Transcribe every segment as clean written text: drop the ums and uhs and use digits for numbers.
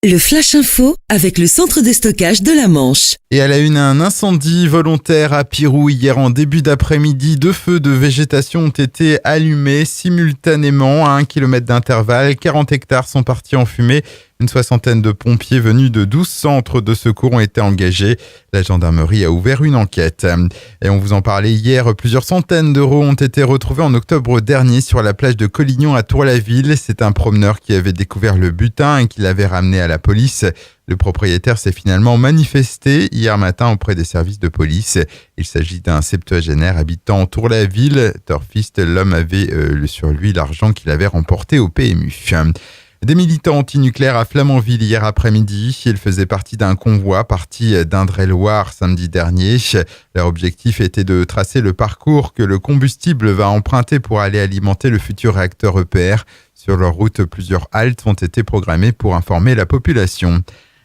Le Flash Info avec le centre de stockage de la Manche. Et à la une, un incendie volontaire à Pirou hier en début d'après-midi. 2 feux de végétation ont été allumés simultanément à 1 kilomètre d'intervalle. 40 hectares sont partis en fumée. Une soixantaine de pompiers venus de 12 centres de secours ont été engagés. La gendarmerie a ouvert une enquête. Et on vous en parlait hier, plusieurs centaines d'euros ont été retrouvés en octobre dernier sur la plage de Collignon à Tour-la-Ville. C'est un promeneur qui avait découvert le butin et qui l'avait ramené à la police. Le propriétaire s'est finalement manifesté hier matin auprès des services de police. Il s'agit d'un septuagénaire habitant Tour-la-Ville. Torfiste, l'homme avait sur lui l'argent qu'il avait remporté au PMU. Des militants anti-nucléaires à Flamanville hier après-midi. Ils faisaient partie d'un convoi parti d'Indre-et-Loire samedi dernier. Leur objectif était de tracer le parcours que le combustible va emprunter pour aller alimenter le futur réacteur EPR. Sur leur route, plusieurs haltes ont été programmées pour informer la population.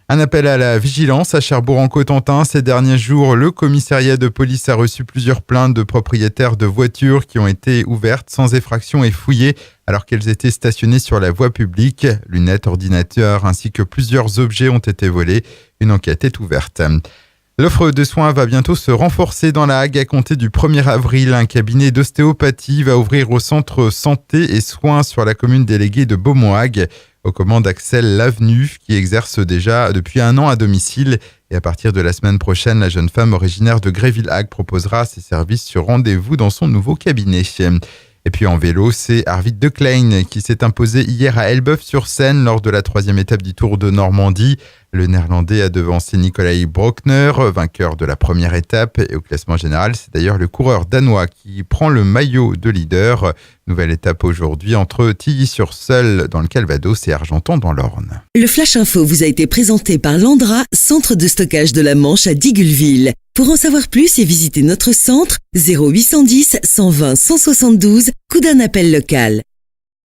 Un appel à la vigilance à Cherbourg-en-Cotentin. Ces derniers jours, le commissariat de police a reçu plusieurs plaintes de propriétaires de voitures qui ont été ouvertes sans effraction et fouillées alors qu'elles étaient stationnées sur la voie publique. Lunettes, ordinateurs ainsi que plusieurs objets ont été volés. Une enquête est ouverte. L'offre de soins va bientôt se renforcer dans la Hague à compter du 1er avril. Un cabinet d'ostéopathie va ouvrir au centre santé et soins sur la commune déléguée de Beaumont-Hague. Aux commandes d'Axel Lavenu, qui exerce déjà depuis 1 an à domicile. Et à partir de la semaine prochaine, la jeune femme originaire de Gréville-Hague proposera ses services sur rendez-vous dans son nouveau cabinet. Et puis en vélo, c'est Arvid De Klein qui s'est imposé hier à Elbeuf-sur-Seine lors de la 3e étape du Tour de Normandie. Le Néerlandais a devancé Nicolai Brockner, vainqueur de la première étape. Et au classement général, c'est d'ailleurs le coureur danois qui prend le maillot de leader. Nouvelle étape aujourd'hui entre Tilly-sur-Seulles dans le Calvados et Argentan dans l'Orne. Le Flash Info vous a été présenté par Landra, centre de stockage de la Manche à Digoulville. Pour en savoir plus et visiter notre centre, 0810 120 172, coup d'un appel local.